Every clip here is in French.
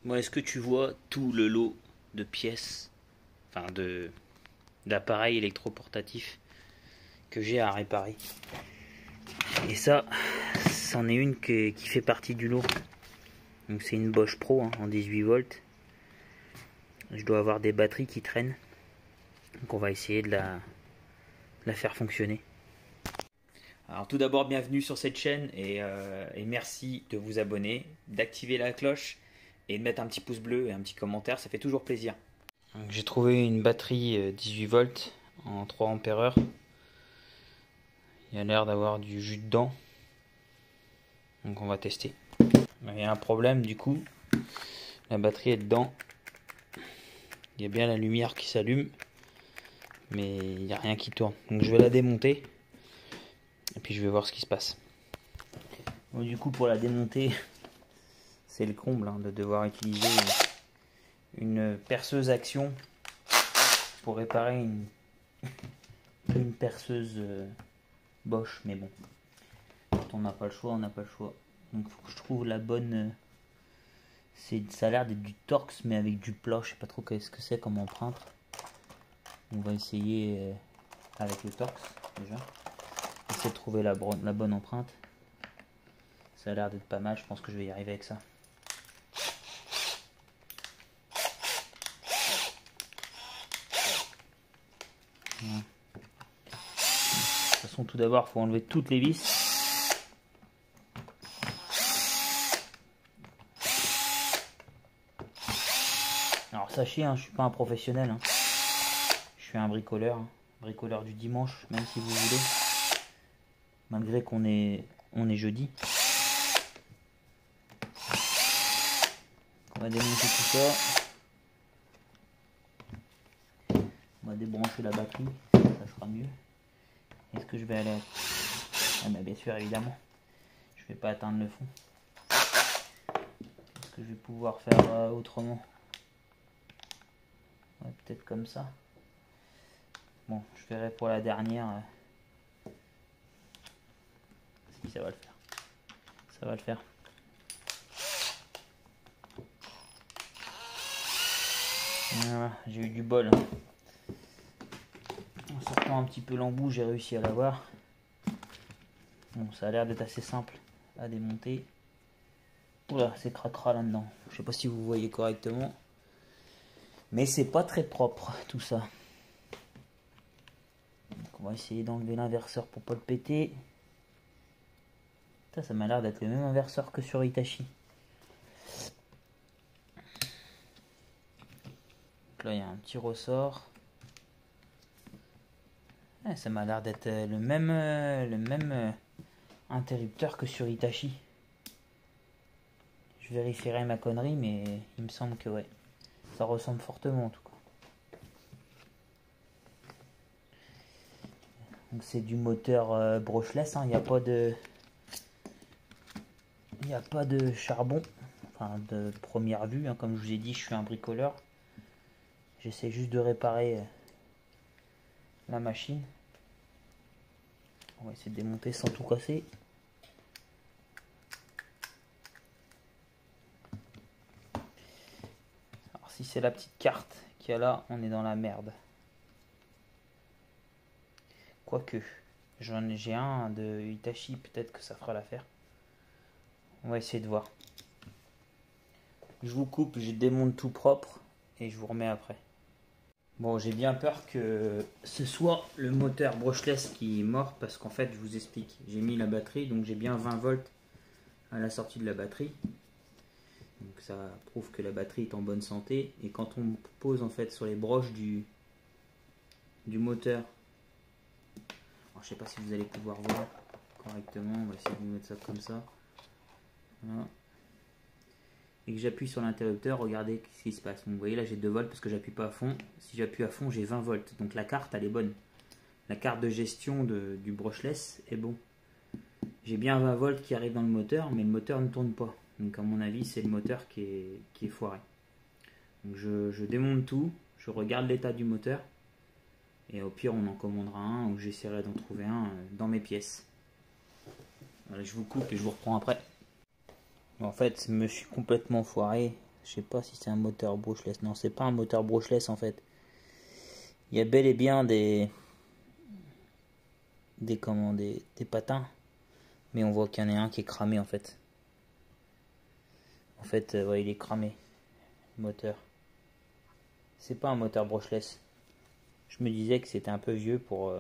Bon, est-ce que tu vois tout le lot de pièces, enfin d'appareils électroportatifs que j'ai à réparer? Et ça, c'en est une qui fait partie du lot. Donc c'est une Bosch Pro hein, en 18 volts. Je dois avoir des batteries qui traînent. Donc on va essayer de la faire fonctionner. Alors tout d'abord, bienvenue sur cette chaîne et merci de vous abonner, d'activer la cloche et de mettre un petit pouce bleu et un petit commentaire, ça fait toujours plaisir. J'ai trouvé une batterie 18 volts en 3 ampères. Il y a l'air d'avoir du jus dedans. Donc on va tester. Il y a un problème du coup. La batterie est dedans. Il y a bien la lumière qui s'allume. Mais il n'y a rien qui tourne. Donc je vais la démonter. Et puis je vais voir ce qui se passe. Bon, du coup pour la démonter, c'est le comble hein, de devoir utiliser une perceuse action pour réparer une perceuse Bosch. Mais bon, quand on n'a pas le choix, on n'a pas le choix. Donc il faut que je trouve la bonne... ça a l'air d'être du Torx mais avec du plat. Je sais pas trop qu'est-ce que c'est comme empreinte. On va essayer avec le Torx déjà. Essayer de trouver la bonne empreinte. Ça a l'air d'être pas mal. Je pense que je vais y arriver avec ça. Voilà. De toute façon, tout d'abord, il faut enlever toutes les vis. Alors sachez, hein, je suis pas un professionnel. Hein. Je suis un bricoleur. Hein. Bricoleur du dimanche, même si vous voulez. Malgré qu'on est jeudi. On va démonter tout ça. On va débrancher la batterie. Ça sera mieux. Est-ce que je vais aller... Ah bah bien sûr, évidemment. Je vais pas atteindre le fond. Est-ce que je vais pouvoir faire autrement? Ouais, peut-être comme ça. Bon, je verrai pour la dernière si ça va le faire. Ça va le faire. Voilà, j'ai eu du bol. En sortant un petit peu l'embout, j'ai réussi à l'avoir. Bon, ça a l'air d'être assez simple à démonter. Oula, c'est cracra là-dedans. Je sais pas si vous voyez correctement. Mais c'est pas très propre tout ça. Donc on va essayer d'enlever l'inverseur pour pas le péter. Ça m'a l'air d'être le même inverseur que sur Hitachi. Donc là il y a un petit ressort. Ouais, ça m'a l'air d'être le même interrupteur que sur Hitachi. Je vérifierai ma connerie, mais il me semble que ouais, ça ressemble fortement en tout cas. Donc c'est du moteur brushless, hein. Il n'y a pas de charbon, enfin de première vue, hein. Comme je vous ai dit, je suis un bricoleur. J'essaie juste de réparer la machine. On va essayer de démonter sans tout casser. Alors si c'est la petite carte qu'il y a là, on est dans la merde. Quoique, j'ai un de Hitachi, peut-être que ça fera l'affaire. On va essayer de voir. Je vous coupe, je démonte tout propre et je vous remets après. Bon, j'ai bien peur que ce soit le moteur brushless qui est mort parce qu'en fait, je vous explique. J'ai mis la batterie, donc j'ai bien 20 volts à la sortie de la batterie. Donc ça prouve que la batterie est en bonne santé. Et quand on pose en fait sur les broches du moteur, alors, je sais pas si vous allez pouvoir voir correctement. On va essayer de mettre ça comme ça. Voilà. Et que j'appuie sur l'interrupteur, regardez ce qui se passe. Donc vous voyez là j'ai 2 volts parce que j'appuie pas à fond. Si j'appuie à fond j'ai 20 volts. Donc la carte elle est bonne. La carte de gestion du brushless est bon. J'ai bien 20 volts qui arrivent dans le moteur, mais le moteur ne tourne pas. Donc à mon avis c'est le moteur qui est foiré. Donc je démonte tout, je regarde l'état du moteur. Et au pire on en commandera un ou j'essaierai d'en trouver un dans mes pièces. Voilà, je vous coupe et je vous reprends après. En fait, je me suis complètement foiré. Je sais pas si c'est un moteur brushless. Non, c'est pas un moteur brushless en fait. Il y a bel et bien des patins, mais on voit qu'il y en a un qui est cramé en fait. En fait, ouais, il est cramé, le moteur. C'est pas un moteur brushless. Je me disais que c'était un peu vieux pour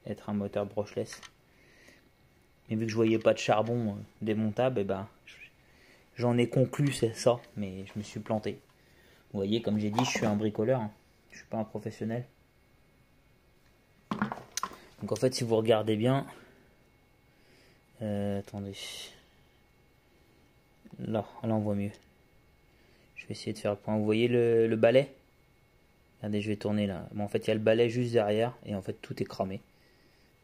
être un moteur brushless. Mais vu que je voyais pas de charbon démontable, et ben, j'en ai conclu c'est ça, mais je me suis planté. Vous voyez, comme j'ai dit, je suis un bricoleur, hein. Je suis pas un professionnel. Donc en fait, si vous regardez bien, attendez, là on voit mieux. Je vais essayer de faire le point. Vous voyez le balai? Regardez, je vais tourner là. Bon, en fait, il y a le balai juste derrière et en fait, tout est cramé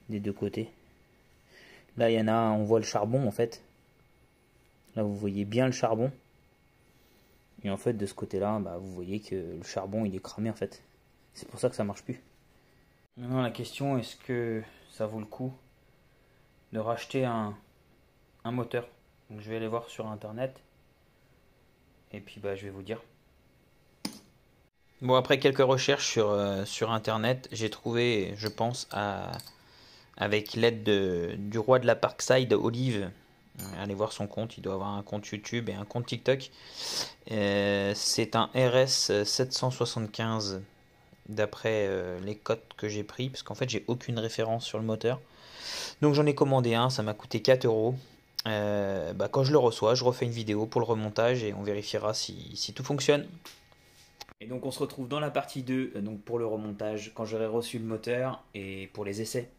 des deux côtés. Là, il y en a, on voit le charbon en fait. Là, vous voyez bien le charbon. Et en fait, de ce côté-là, bah, vous voyez que le charbon, il est cramé en fait. C'est pour ça que ça marche plus. Maintenant, la question, est-ce que ça vaut le coup de racheter un moteur? Donc, je vais aller voir sur internet. Et puis, bah, je vais vous dire. Bon, après quelques recherches sur internet, j'ai trouvé, je pense, avec l'aide du roi de la Parkside, Olive. Allez voir son compte, il doit avoir un compte YouTube et un compte TikTok. C'est un RS 775 d'après les cotes que j'ai pris, parce qu'en fait j'ai aucune référence sur le moteur. Donc j'en ai commandé un, ça m'a coûté 4 euros. Quand je le reçois, je refais une vidéo pour le remontage et on vérifiera si tout fonctionne. Et donc on se retrouve dans la partie 2, donc pour le remontage, quand j'aurai reçu le moteur et pour les essais.